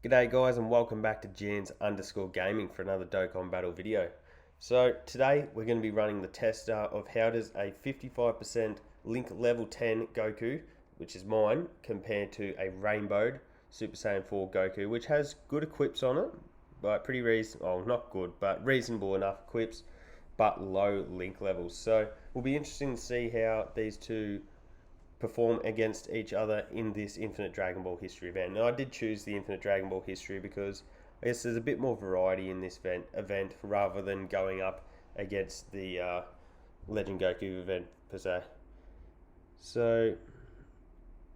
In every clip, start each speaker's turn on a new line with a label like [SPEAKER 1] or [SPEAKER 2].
[SPEAKER 1] G'day guys and welcome back to Jans_gaming for another Dokkan battle video. So today we're going to be running the tester of how does a 55% link level 10 Goku, which is mine, compared to a rainbowed Super Saiyan 4 Goku, which has good equips on it, but pretty not good, but reasonable enough equips, but low link levels. So will be interesting to see how these two perform against each other in this Infinite Dragon Ball History event. Now I did choose the Infinite Dragon Ball History because I guess there's a bit more variety in this event rather than going up against the Legend Goku event per se. So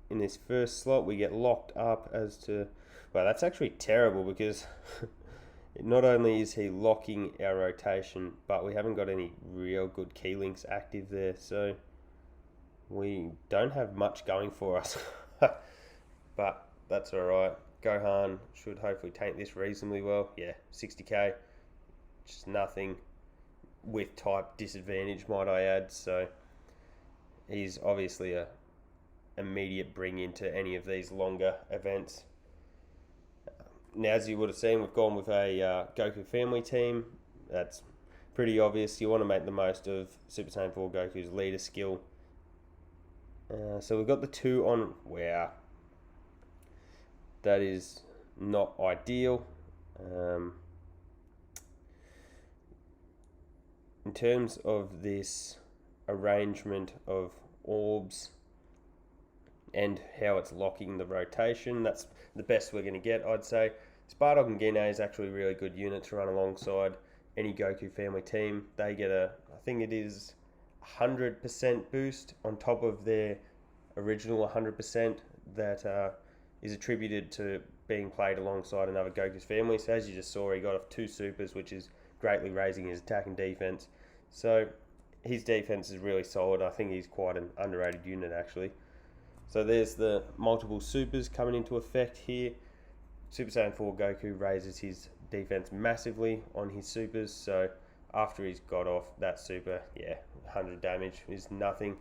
[SPEAKER 1] in this first slot we get locked up as to, well, that's actually terrible because not only is he locking our rotation, but we haven't got any real good key links active there, so we don't have much going for us. But that's alright. Gohan should hopefully tank this reasonably well. Yeah, 60k, just nothing with type disadvantage, might I add, so he's obviously a immediate bring into any of these longer events. Now, as you would have seen, we've gone with a Goku family team. That's pretty obvious. You want to make the most of Super Saiyan 4 Goku's leader skill. So we've got the 2 on. Wow, that is not ideal. In terms of this arrangement of orbs and how it's locking the rotation, that's the best we're going to get, I'd say. Bardock and Gine is actually a really good unit to run alongside any Goku family team. They get I think it is 100% boost on top of their original 100% that is attributed to being played alongside another Goku's family. So as you just saw, he got off 2 supers, which is greatly raising his attack and defense. So his defense is really solid. I think he's quite an underrated unit actually. So there's the multiple supers coming into effect here. Super Saiyan 4 Goku raises his defense massively on his supers, so after he's got off that super, yeah, 100 damage is nothing.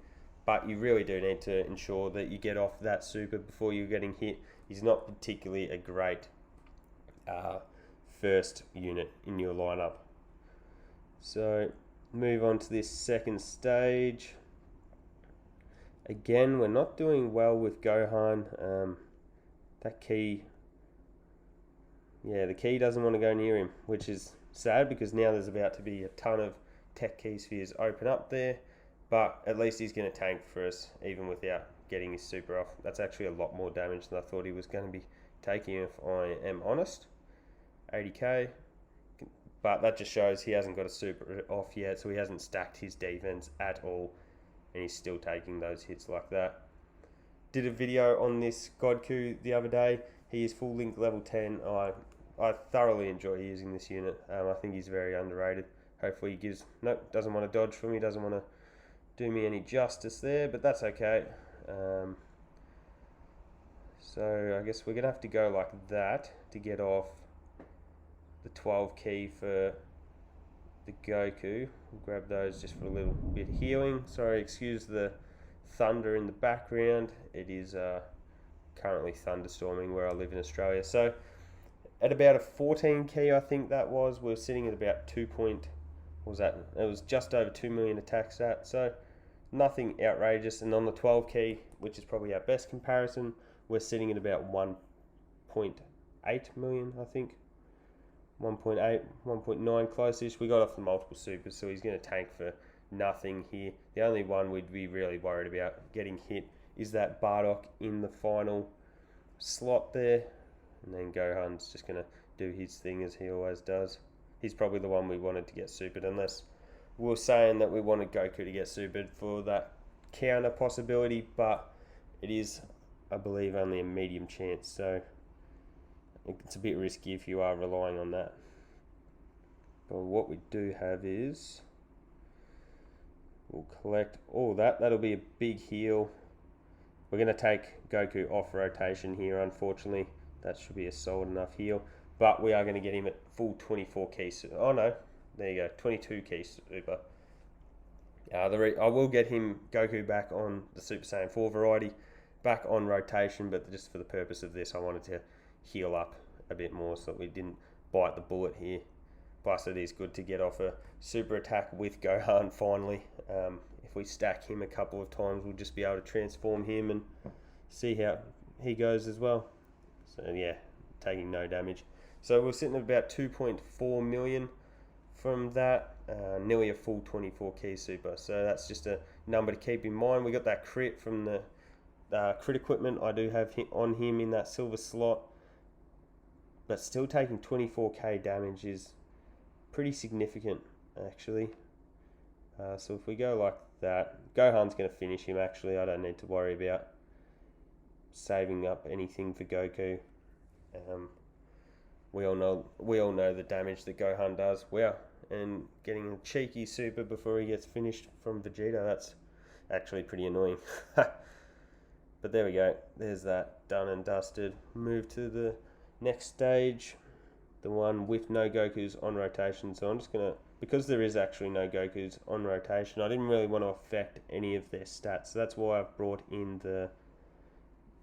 [SPEAKER 1] But you really do need to ensure that you get off that super before you're getting hit. He's not particularly a great first unit in your lineup. So move on to this second stage. Again, we're not doing well with Gohan. That key, yeah, the key doesn't want to go near him, which is sad because now there's about to be a ton of tech key spheres open up there, but at least he's going to tank for us even without getting his super off. That's actually a lot more damage than I thought he was going to be taking, if I am honest. 80k, but that just shows he hasn't got a super off yet, so he hasn't stacked his defense at all, and he's still taking those hits like that. Did a video on this Goku the other day. He is full link level 10. I thoroughly enjoy using this unit. I think he's very underrated. Hopefully he gives... Nope, doesn't want to dodge for me. Doesn't want to do me any justice there, but that's okay. So I guess we're going to have to go like that to get off the 12 key for the Goku. We'll grab those just for a little bit of healing. Sorry, excuse the thunder in the background. It is currently thunderstorming where I live in Australia. So at about a 14 key, I think that was, we're sitting at about 2 point, what was that? It was just over 2 million attack stat, so nothing outrageous. And on the 12 key, which is probably our best comparison, we're sitting at about 1.8 million, I think. 1.8, 1.9 close-ish. We got off the multiple supers, so he's going to tank for nothing here. The only one we'd be really worried about getting hit is that Bardock in the final slot there. And then Gohan's just going to do his thing as he always does. He's probably the one we wanted to get supered, unless we were saying that we wanted Goku to get supered for that counter possibility, but it is, I believe, only a medium chance, so it's a bit risky if you are relying on that. But what we do have is, we'll collect all that. That'll be a big heal. We're going to take Goku off rotation here, unfortunately. That should be a solid enough heal. But we are going to get him at full 24 key. Oh no, there you go, 22 key super. I will get him, Goku, back on the Super Saiyan 4 variety, back on rotation, but just for the purpose of this, I wanted to heal up a bit more so that we didn't bite the bullet here. Plus it is good to get off a super attack with Gohan finally. If we stack him a couple of times, we'll just be able to transform him and see how he goes as well. So yeah, taking no damage. So we're sitting at about 2.4 million from that, nearly a full 24 key super. So that's just a number to keep in mind. We got that crit from the crit equipment I do have on him in that silver slot, but still taking 24k damage is pretty significant actually. So if we go like that, Gohan's going to finish him actually. I don't need to worry about saving up anything for Goku. We all know the damage that Gohan does. Wow, and getting a cheeky super before he gets finished from Vegeta, that's actually pretty annoying. But there we go, there's that done and dusted. Move to the next stage, the one with no Gokus on rotation. So I'm just gonna, because there is actually no Gokus on rotation, I didn't really want to affect any of their stats, so that's why I've brought in the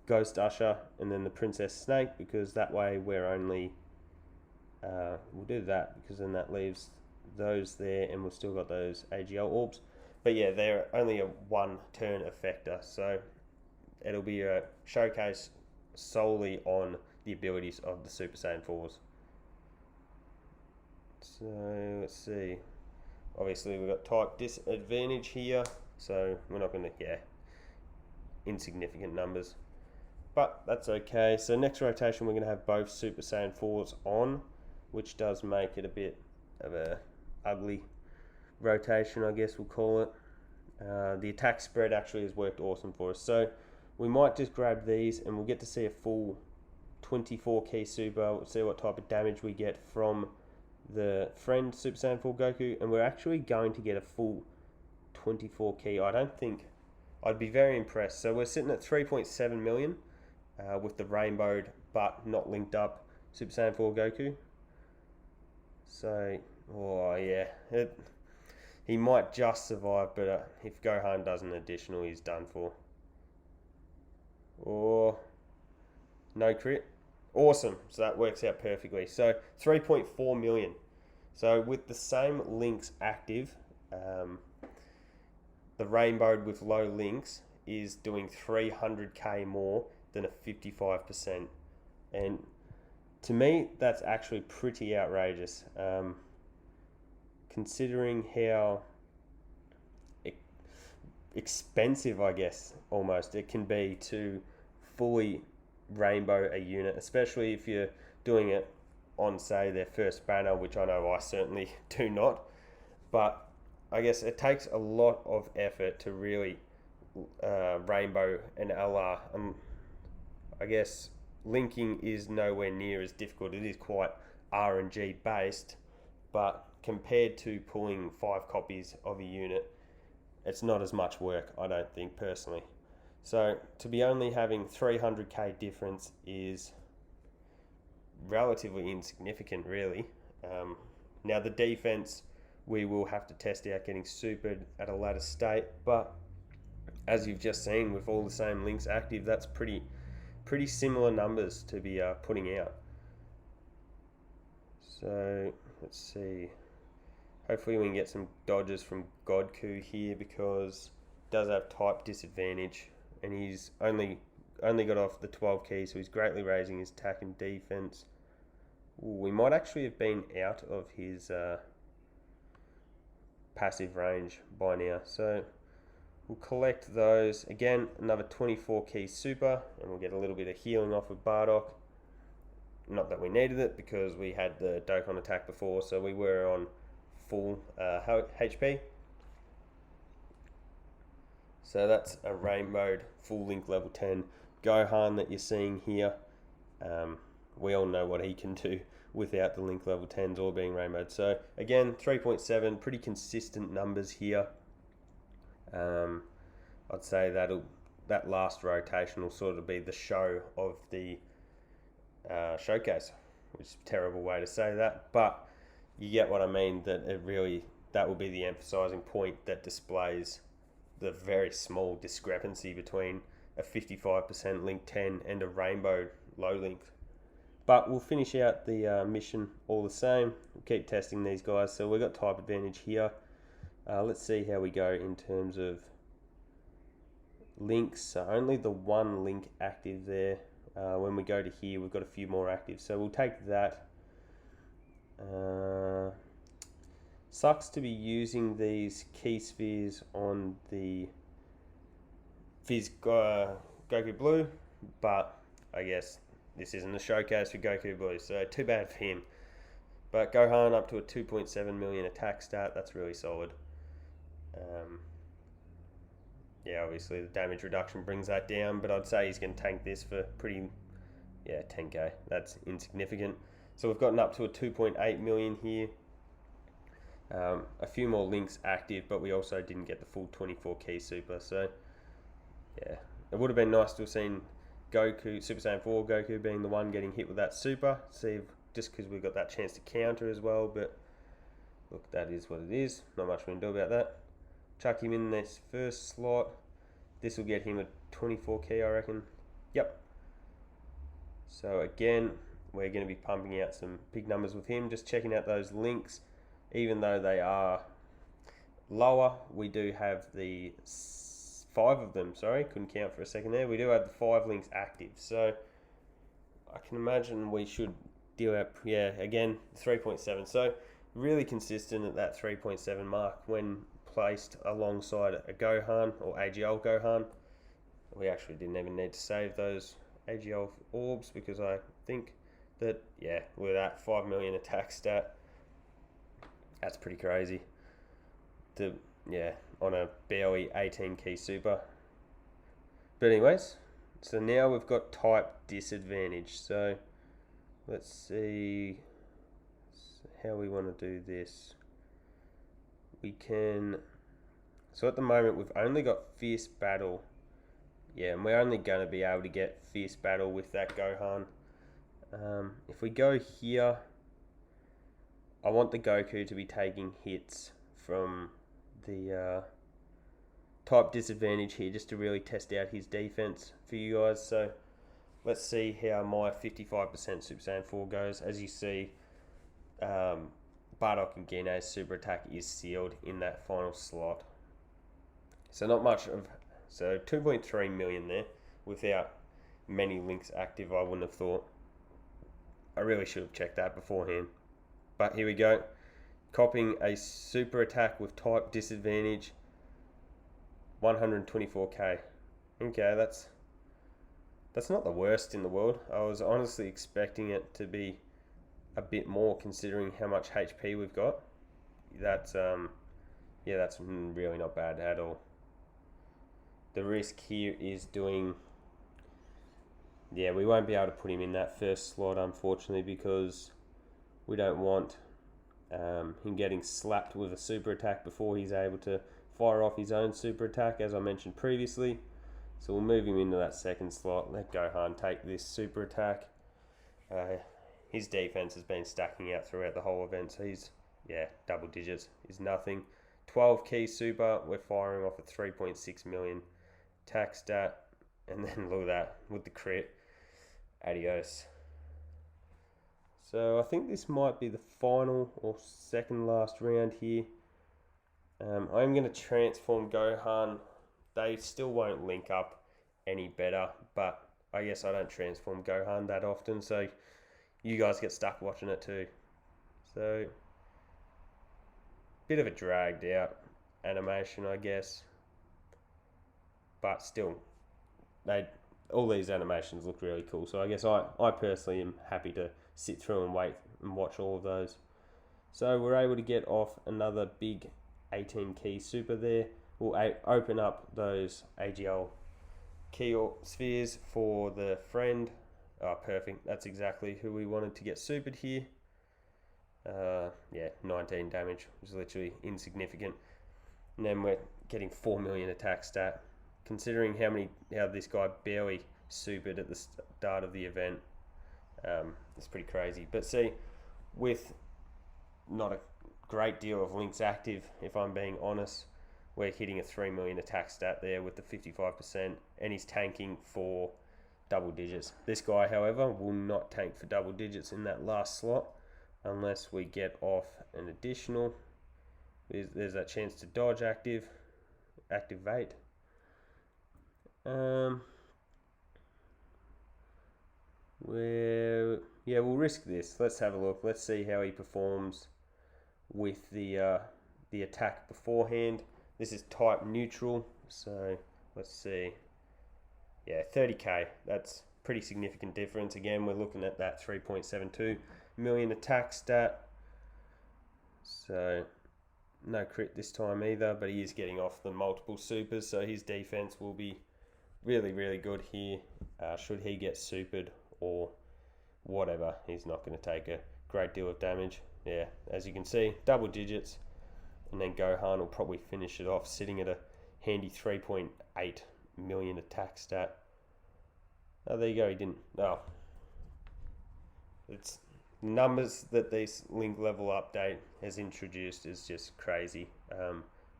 [SPEAKER 1] Ghost Usher and then the Princess Snake, because that way we're only we'll do that, because then that leaves those there and we've still got those AGL orbs. But yeah, they're only a 1 turn effector, so it'll be a showcase solely on the abilities of the Super Saiyan 4s. So let's see, obviously we've got type disadvantage here, so we're not going to, yeah, insignificant numbers, but that's okay. So next rotation we're going to have both Super Saiyan 4s on, which does make it a bit of a ugly rotation, I guess we'll call it. The attack spread actually has worked awesome for us, so we might just grab these and we'll get to see a full 24 key super. We'll see what type of damage we get from the friend Super Saiyan 4 Goku, and we're actually going to get a full 24 key. I don't think, I'd be very impressed. So we're sitting at 3.7 million with the rainbowed but not linked up Super Saiyan 4 Goku. So, oh yeah, he might just survive, but if Gohan does an additional, he's done for. Or no crit. Awesome, so that works out perfectly. So 3.4 million. So with the same links active, the rainbowed with low links is doing 300k more than a 55%. And to me, that's actually pretty outrageous, considering how expensive, I guess, almost it can be to fully rainbow a unit, especially if you're doing it on, say, their first banner, which I know I certainly do not. But I guess it takes a lot of effort to really rainbow an LR. I guess linking is nowhere near as difficult. It is quite RNG based, but compared to pulling 5 copies of a unit, it's not as much work, I don't think, personally. So to be only having 300k difference is relatively insignificant, really. Now the defense, we will have to test out getting supered at a later state, but as you've just seen with all the same links active, that's pretty similar numbers to be putting out. So let's see, hopefully we can get some dodges from Goku here, because he does have type disadvantage and he's only got off the 12 keys, so he's greatly raising his attack and defense. Ooh, we might actually have been out of his passive range by now, so we'll collect those. Again, another 24 key super, and we'll get a little bit of healing off of Bardock. Not that we needed it, because we had the Dokkan attack before, so we were on full HP. So that's a rainbowed full link level 10 Gohan that you're seeing here. We all know what he can do without the link level 10s all being rainbowed. So again, 3.7, pretty consistent numbers here. I'd say that last rotation will sort of be the show of the showcase, which is a terrible way to say that, but you get what I mean, that will be the emphasizing point that displays the very small discrepancy between a 55% link 10 and a rainbow low link. But we'll finish out the mission all the same. We'll keep testing these guys. So we've got type advantage here. Let's see how we go in terms of links. So only the one link active there. When we go to here, we've got a few more active. So we'll take that. Sucks to be using these key spheres on the Fizz Goku Blue, but I guess this isn't a showcase for Goku Blue, so too bad for him. But Gohan up to a 2.7 million attack stat, that's really solid. Yeah, obviously the damage reduction brings that down, but I'd say he's going to tank this for pretty, 10k. That's insignificant. So we've gotten up to a 2.8 million here. A few more links active, but we also didn't get the full 24 key super. So yeah, it would have been nice to have seen Goku, Super Saiyan 4 Goku being the one getting hit with that super. See, if, just because we got that chance to counter as well. But look, that is what it is. Not much we can do about that. Chuck him in this first slot. This will get him a 24 key, I reckon. Yep. So again, we're going to be pumping out some big numbers with him. Just checking out those links. Even though they are lower, we do have the 5 of them. Sorry, couldn't count for a second there. We do have the 5 links active. So I can imagine we should deal out, again, 3.7. So really consistent at that 3.7 mark when placed alongside a Gohan or AGL Gohan. We actually didn't even need to save those AGL orbs because I think that, with that 5 million attack stat, that's pretty crazy. On a barely 18 key super. But anyways, so now we've got type disadvantage. So let's see how we want to do this. We can, so at the moment we've only got fierce battle. Yeah, and we're only going to be able to get fierce battle with that Gohan. If we go here, I want the Goku to be taking hits from the type disadvantage here just to really test out his defense for you guys. So let's see how my 55% Super Saiyan 4 goes. As you see, Bardock and Gine's super attack is sealed in that final slot. So not much of, so 2.3 million there without many links active, I wouldn't have thought. I really should have checked that beforehand. But here we go. Copying a super attack with type disadvantage. 124k. Okay, that's not the worst in the world. I was honestly expecting it to be a bit more considering how much HP we've got. That's that's really not bad at all. The risk here is doing, we won't be able to put him in that first slot unfortunately because we don't want him getting slapped with a super attack before he's able to fire off his own super attack, as I mentioned previously. So we'll move him into that second slot, let Gohan take this super attack. His defense has been stacking out throughout the whole event, so he's, double digits is nothing. 12 key super, we're firing off a 3.6 million attack stat, and then look at that with the crit. Adios. So I think this might be the final or second last round here. I'm going to transform Gohan. They still won't link up any better, but I guess I don't transform Gohan that often, so you guys get stuck watching it too. So, bit of a dragged out animation, I guess, but still, all these animations look really cool. So I guess I personally am happy to sit through and wait and watch all of those. So we're able to get off another big 18 key super there. We'll open up those AGL key spheres for the friend. Perfect. That's exactly who we wanted to get supered here. 19 damage was literally insignificant. And then we're getting 4 million attack stat. Considering how this guy barely supered at the start of the event, it's pretty crazy. But see, with not a great deal of links active, if I'm being honest, we're hitting a 3 million attack stat there with the 55%, and he's tanking for double digits. This guy, however, will not tank for double digits in that last slot unless we get off an additional. There's that chance to dodge activate. We'll risk this. Let's have a look. Let's see how he performs with the attack beforehand. This is type neutral, so let's see. Yeah, 30k. That's pretty significant difference. Again, we're looking at that 3.72 million attack stat. So no crit this time either, but he is getting off the multiple supers, so his defense will be really, really good here. Should he get supered or whatever, he's not going to take a great deal of damage. Yeah, as you can see, double digits, and then Gohan will probably finish it off sitting at a handy 3.8 million attack stat. Oh, there you go, he didn't. Oh, it's numbers that this link level update has introduced is just crazy.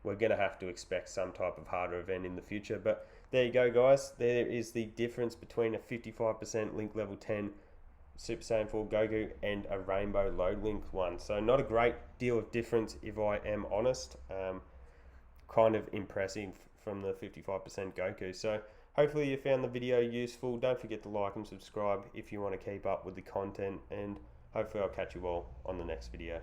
[SPEAKER 1] We're going to have to expect some type of harder event in the future, but there you go, guys. There is the difference between a 55% link level 10 Super Saiyan 4 Goku and a Rainbow Load Link one. So not a great deal of difference, if I am honest. Kind of impressive from the 55% Goku. So hopefully you found the video useful. Don't forget to like and subscribe if you want to keep up with the content, and hopefully I'll catch you all on the next video.